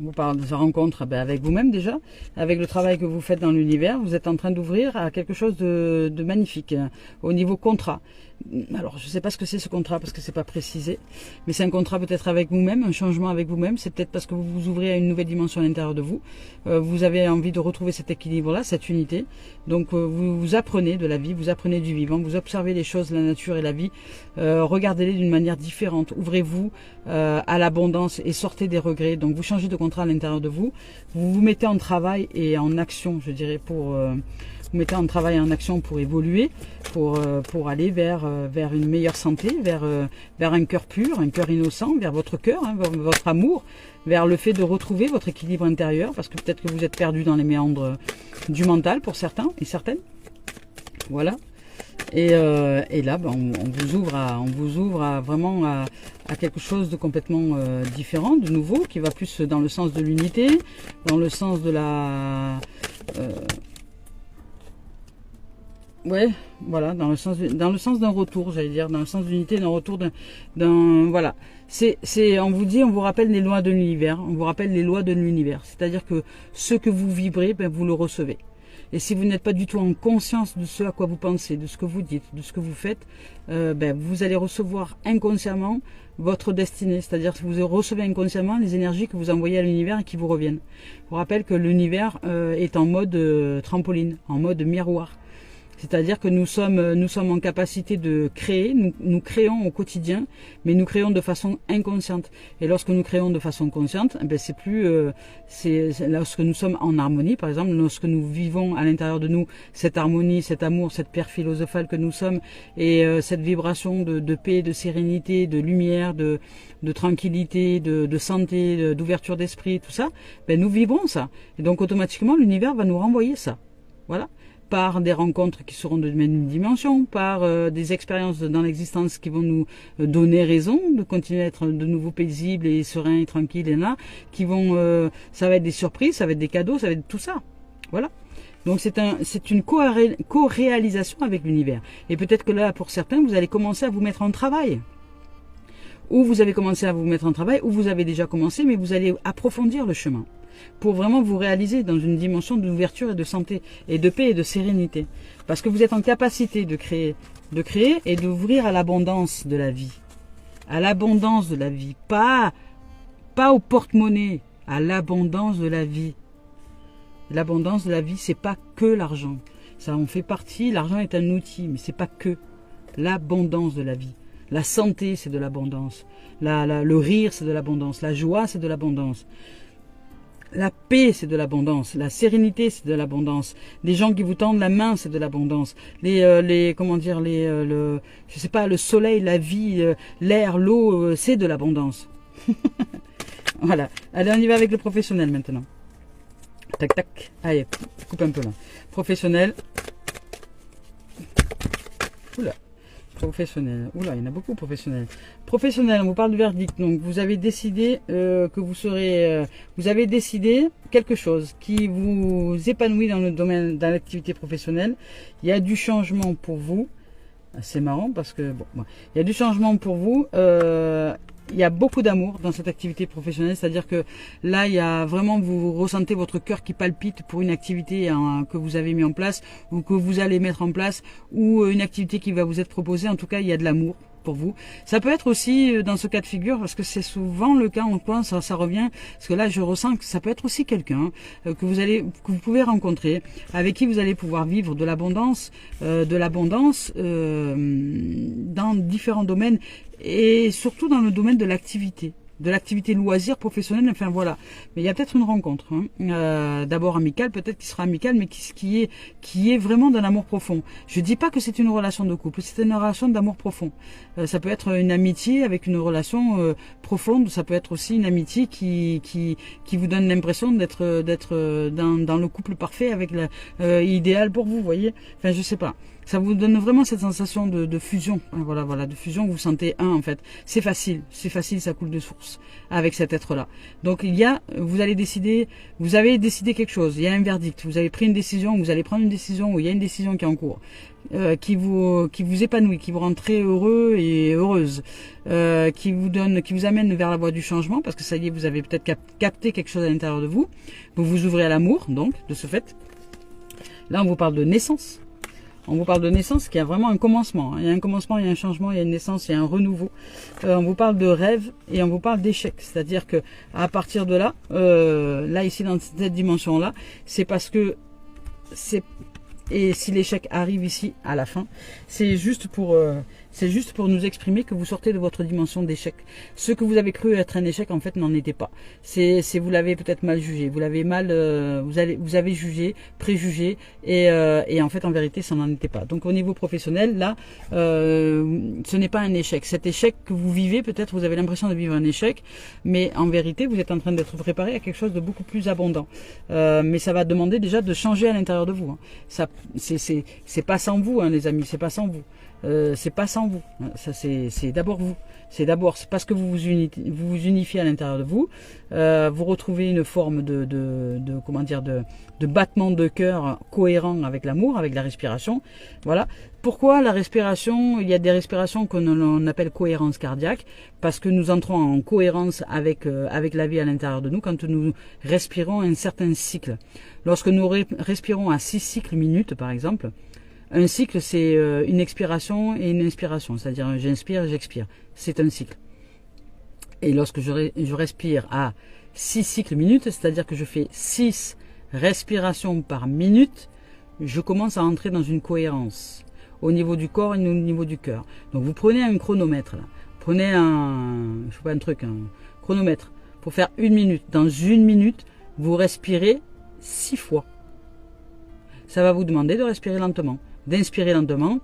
On vous parle de sa rencontre avec vous-même déjà, avec le travail que vous faites dans l'univers. Vous êtes en train d'ouvrir à quelque chose de magnifique au niveau contrat. Alors, je ne sais pas ce que c'est ce contrat parce que c'est pas précisé, mais c'est un contrat peut-être avec vous-même, un changement avec vous-même. C'est peut-être parce que vous vous ouvrez à une nouvelle dimension à l'intérieur de vous. Vous avez envie de retrouver cet équilibre-là, cette unité. Donc, vous apprenez de la vie, vous apprenez du vivant, vous observez les choses, la nature et la vie. Regardez-les d'une manière différente. Ouvrez-vous à l'abondance et sortez des regrets. Donc, vous changez de contrat à l'intérieur de vous. Vous vous mettez en travail et en action, je dirais, vous mettez en travail et en action pour évoluer, pour aller vers une meilleure santé, vers un cœur pur, un cœur innocent, vers votre cœur, hein, vers votre amour, vers le fait de retrouver votre équilibre intérieur, parce que peut-être que vous êtes perdu dans les méandres du mental pour certains et certaines. Voilà. Et là, on vous ouvre vraiment à quelque chose de complètement différent, de nouveau, qui va plus dans le sens de l'unité, dans le sens de la... ouais, voilà, dans le sens d'un retour, j'allais dire, dans le sens d'unité, d'un retour voilà. On vous rappelle les lois de l'univers, on vous rappelle les lois de l'univers. C'est-à-dire que ce que vous vibrez, vous le recevez. Et si vous n'êtes pas du tout en conscience de ce à quoi vous pensez, de ce que vous dites, de ce que vous faites, vous allez recevoir inconsciemment votre destinée. C'est-à-dire que vous recevez inconsciemment les énergies que vous envoyez à l'univers et qui vous reviennent. Je vous rappelle que l'univers est en mode trampoline, en mode miroir. C'est-à-dire que nous sommes en capacité de créer, nous créons au quotidien, mais nous créons de façon inconsciente. Et lorsque nous créons de façon consciente, c'est lorsque nous sommes en harmonie, par exemple, lorsque nous vivons à l'intérieur de nous cette harmonie, cet amour, cette paix philosophale que nous sommes, et cette vibration de paix, de sérénité, de lumière, de tranquillité, de santé, d'ouverture d'esprit, tout ça, nous vibrons ça. Et donc automatiquement, l'univers va nous renvoyer ça. Voilà. Par des rencontres qui seront de même dimension, par des expériences dans l'existence qui vont nous donner raison de continuer à être de nouveau paisibles et sereins et tranquilles et là, ça va être des surprises, ça va être des cadeaux, ça va être tout ça. Voilà. Donc c'est une co-réalisation avec l'univers. Et peut-être que là, pour certains, vous allez commencer à vous mettre en travail. Ou vous avez commencé à vous mettre en travail, ou vous avez déjà commencé, mais vous allez approfondir le chemin. Pour vraiment vous réaliser dans une dimension d'ouverture et de santé, et de paix et de sérénité. Parce que vous êtes en capacité de créer et d'ouvrir à l'abondance de la vie. À l'abondance de la vie. Pas au porte-monnaie, à l'abondance de la vie. L'abondance de la vie, c'est pas que l'argent. Ça en fait partie, l'argent est un outil, mais c'est pas que l'abondance de la vie. La santé, c'est de l'abondance. Le rire, c'est de l'abondance. La joie, c'est de l'abondance. La paix, c'est de l'abondance. La sérénité, c'est de l'abondance. Les gens qui vous tendent la main, c'est de l'abondance. Je sais pas, le soleil, la vie, l'air, l'eau, c'est de l'abondance. Voilà. Allez, on y va avec le professionnel maintenant. Tac, tac. Allez, coupe un peu là. Professionnel. Oula. Professionnel. Oula, il y en a beaucoup professionnels. Professionnel, on vous parle de verdict. Donc, vous avez décidé vous avez décidé quelque chose qui vous épanouit dans le domaine, dans l'activité professionnelle. Il y a du changement pour vous. C'est marrant parce que bon, il y a du changement pour vous. Il y a beaucoup d'amour dans cette activité professionnelle, c'est-à-dire que là, il y a vraiment, vous ressentez votre cœur qui palpite pour une activité que vous avez mis en place ou que vous allez mettre en place ou une activité qui va vous être proposée. En tout cas, il y a de l'amour pour vous. Ça peut être aussi dans ce cas de figure, parce que c'est souvent le cas, on pense, ça revient, parce que là je ressens que ça peut être aussi quelqu'un que vous pouvez rencontrer, avec qui vous allez pouvoir vivre de l'abondance dans différents domaines, et surtout dans le domaine de l'activité loisir professionnelle, enfin voilà. Mais il y a peut-être une rencontre, d'abord amicale, peut-être qui sera amicale, mais qui est vraiment d'un amour profond. Je dis pas que c'est une relation de couple, c'est une relation d'amour profond. Ça peut être une amitié avec une relation profonde, ça peut être aussi une amitié qui vous donne l'impression d'être dans le couple parfait avec idéal pour vous, voyez. Enfin, je sais pas. Ça vous donne vraiment cette sensation de fusion, voilà, de fusion. Vous sentez un en fait. C'est facile, ça coule de source avec cet être-là. Donc vous avez décidé quelque chose. Il y a un verdict. Vous avez pris une décision, vous allez prendre une décision, ou il y a une décision qui est en cours, qui vous épanouit, qui vous rend très heureux et heureuse, qui vous amène vers la voie du changement, parce que ça y est, vous avez peut-être capté quelque chose à l'intérieur de vous. Vous vous ouvrez à l'amour, donc de ce fait. Là, on vous parle de naissance. On vous parle de naissance qui a vraiment un commencement. Il y a un commencement, il y a un changement, il y a une naissance, il y a un renouveau. On vous parle de rêve et on vous parle d'échec. C'est-à-dire que à partir de là, là ici dans cette dimension-là, c'est parce que et si l'échec arrive ici à la fin, c'est juste pour nous exprimer que vous sortez de votre dimension d'échec. Ce que vous avez cru être un échec, en fait, n'en était pas. Vous l'avez peut-être mal jugé, vous l'avez vous avez jugé, préjugé, et en fait, en vérité, ça n'en était pas. Donc, au niveau professionnel, là, ce n'est pas un échec. Cet échec que vous vivez, peut-être, vous avez l'impression de vivre un échec, mais en vérité, vous êtes en train d'être préparé à quelque chose de beaucoup plus abondant. Mais ça va demander déjà de changer à l'intérieur de vous. Ça, c'est pas sans vous, les amis, c'est pas sans vous. C'est pas sans vous, ça c'est d'abord vous. C'est parce que vous vous unifiez à l'intérieur de vous, vous retrouvez une forme de battement de cœur cohérent avec l'amour, avec la respiration. Voilà. Pourquoi la respiration? Il y a des respirations qu'on appelle cohérence cardiaque, parce que nous entrons en cohérence avec la vie à l'intérieur de nous quand nous respirons un certain cycle. Lorsque nous respirons à 6 cycles minutes, par exemple. Un cycle, c'est une expiration et une inspiration, c'est-à-dire j'inspire et j'expire. C'est un cycle. Et lorsque je respire à 6 cycles minutes, c'est-à-dire que je fais 6 respirations par minute, je commence à entrer dans une cohérence au niveau du corps et au niveau du cœur. Donc vous prenez un chronomètre, là. Prenez un chronomètre pour faire 1 minute. Dans 1 minute, vous respirez 6 fois. Ça va vous demander de respirer lentement. D'inspirer lentement,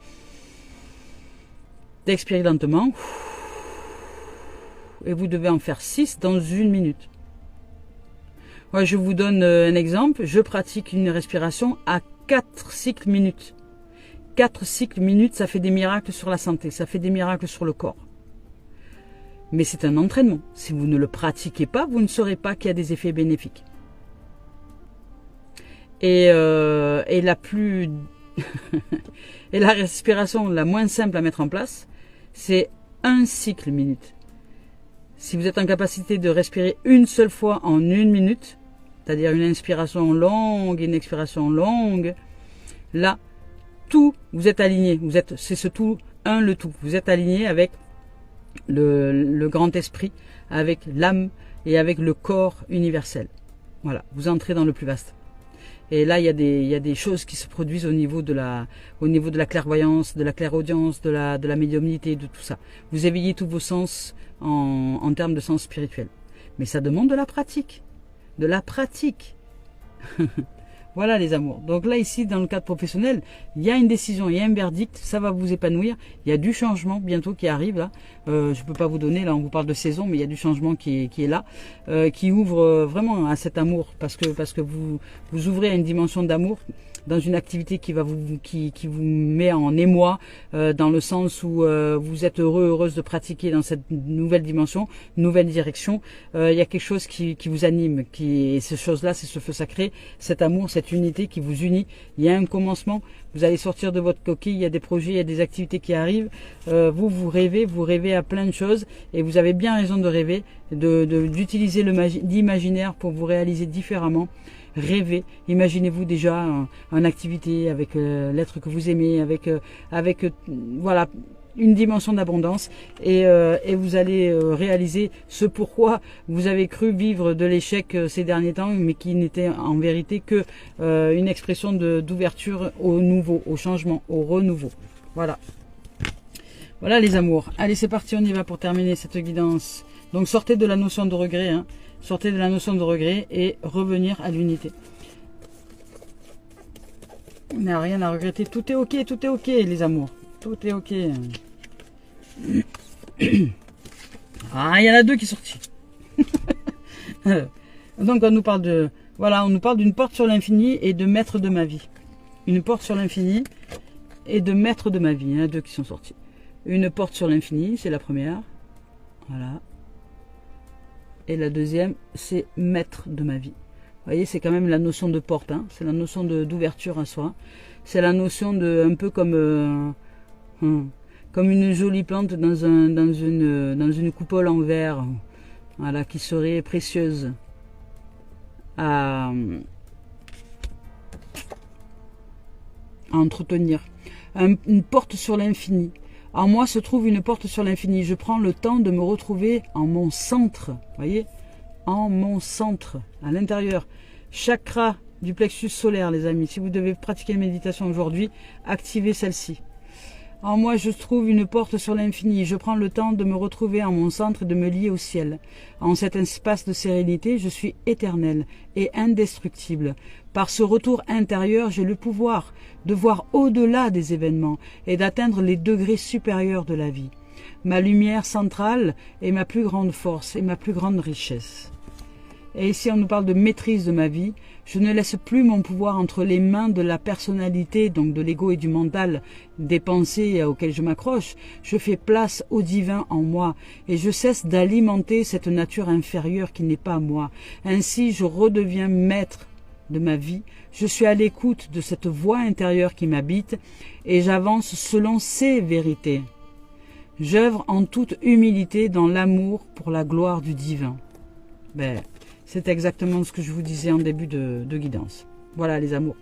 d'expirer lentement, et vous devez en faire 6 dans 1 minute. Ouais, je vous donne un exemple, je pratique une respiration à 4 cycles minutes. 4 cycles minutes, ça fait des miracles sur la santé, ça fait des miracles sur le corps. Mais c'est un entraînement. Si vous ne le pratiquez pas, vous ne saurez pas qu'il y a des effets bénéfiques. Et la respiration la moins simple à mettre en place, c'est 1 cycle minute. Si vous êtes en capacité de respirer une seule fois en 1 minute, c'est-à-dire une inspiration longue et une expiration longue, là, vous êtes aligné. C'est ce tout, le tout. Vous êtes aligné avec le grand esprit, avec l'âme et avec le corps universel. Voilà, vous entrez dans le plus vaste. Et là, il y a des choses qui se produisent au niveau de la clairvoyance, de la clairaudience, de la médiumnité, de tout ça. Vous éveillez tous vos sens en termes de sens spirituel. Mais ça demande de la pratique. De la pratique. Voilà les amours. Donc là, ici, dans le cadre professionnel, il y a une décision, il y a un verdict, ça va vous épanouir. Il y a du changement bientôt qui arrive là. Je ne peux pas vous donner, là on vous parle de saison, mais il y a du changement qui est là, qui ouvre vraiment à cet amour, parce que vous ouvrez à une dimension d'amour dans une activité qui vous met en émoi, dans le sens où vous êtes heureuse de pratiquer dans cette nouvelle dimension, nouvelle direction. Il y a quelque chose qui vous anime, et ces choses-là, c'est ce feu sacré, cet amour, cette unité qui vous unit. Il y a un commencement, vous allez sortir de votre coquille, il y a des projets, il y a des activités qui arrivent. Vous rêvez à plein de choses, et vous avez bien raison de rêver, d'utiliser l'imaginaire pour vous réaliser différemment. Rêvez, imaginez-vous déjà en activité avec l'être que vous aimez, avec voilà, une dimension d'abondance, et vous allez réaliser ce pourquoi vous avez cru vivre de l'échec ces derniers temps, mais qui n'était en vérité que une expression d'ouverture au nouveau, au changement, au renouveau. Voilà. Voilà les amours. Allez, c'est parti, on y va pour terminer cette guidance. Donc sortez de la notion de regret, hein. Sortez de la notion de regret et revenir à l'unité. Il n'y a rien à regretter. Tout est ok, les amours. Tout est ok. Ah, il y en a deux qui sont sortis. Donc on nous parle de... Voilà, on nous parle d'une porte sur l'infini et de maître de ma vie. Une porte sur l'infini et de maître de ma vie. Il y en a deux qui sont sortis. Une porte sur l'infini, c'est la première. Voilà. Et la deuxième, c'est maître de ma vie. Vous voyez, c'est quand même la notion de porte, hein. C'est la notion d'ouverture à soi. C'est la notion de, un peu comme une jolie plante dans une coupole en verre, voilà, qui serait précieuse à entretenir. Une porte sur l'infini. En moi se trouve une porte sur l'infini. Je prends le temps de me retrouver en mon centre. Vous voyez, en mon centre, à l'intérieur. Chakra du plexus solaire, les amis. Si vous devez pratiquer une méditation aujourd'hui, activez celle-ci. En moi, je trouve une porte sur l'infini. Je prends le temps de me retrouver en mon centre et de me lier au ciel. En cet espace de sérénité, je suis éternel et indestructible. Par ce retour intérieur, j'ai le pouvoir de voir au-delà des événements et d'atteindre les degrés supérieurs de la vie. Ma lumière centrale est ma plus grande force et ma plus grande richesse. Et ici, on nous parle de maîtrise de ma vie. Je ne laisse plus mon pouvoir entre les mains de la personnalité, donc de l'ego et du mental, des pensées auxquelles je m'accroche. Je fais place au divin en moi et je cesse d'alimenter cette nature inférieure qui n'est pas moi. Ainsi, je redeviens maître de ma vie. Je suis à l'écoute de cette voix intérieure qui m'habite et j'avance selon ses vérités. J'œuvre en toute humilité dans l'amour pour la gloire du divin. Ben, c'est exactement ce que je vous disais en début de guidance. Voilà les amours.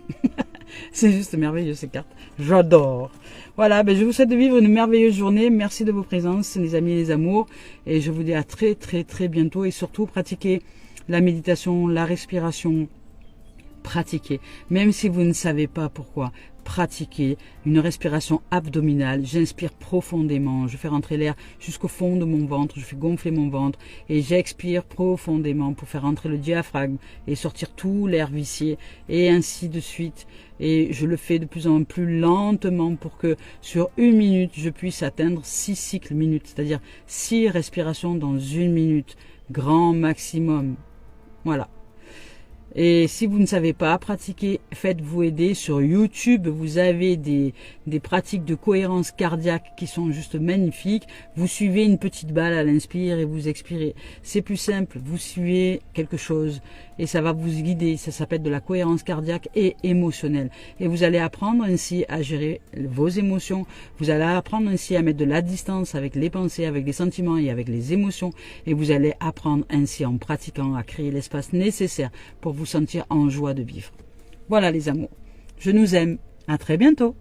C'est juste merveilleux ces cartes. J'adore. Voilà, ben je vous souhaite de vivre une merveilleuse journée. Merci de vos présences, les amis et les amours. Et je vous dis à très très très bientôt. Et surtout, pratiquez la méditation, la respiration. Pratiquez. Même si vous ne savez pas pourquoi, pratiquer une respiration abdominale. J'inspire profondément, je fais rentrer l'air jusqu'au fond de mon ventre, je fais gonfler mon ventre et j'expire profondément pour faire rentrer le diaphragme et sortir tout l'air vicié et ainsi de suite. Et je le fais de plus en plus lentement pour que sur 1 minute, je puisse atteindre 6 cycles minutes, c'est-à-dire 6 respirations dans 1 minute, grand maximum. Voilà. Et si vous ne savez pas pratiquer, faites-vous aider. Sur YouTube, vous avez des pratiques de cohérence cardiaque qui sont juste magnifiques. Vous suivez une petite balle à l'inspire et vous expirez. C'est plus simple, vous suivez quelque chose et ça va vous guider. Ça s'appelle de la cohérence cardiaque et émotionnelle. Et vous allez apprendre ainsi à gérer vos émotions. Vous allez apprendre ainsi à mettre de la distance avec les pensées, avec les sentiments et avec les émotions. Et vous allez apprendre ainsi en pratiquant à créer l'espace nécessaire pour vous sentir en joie de vivre. Voilà les amours. Je nous aime. À très bientôt.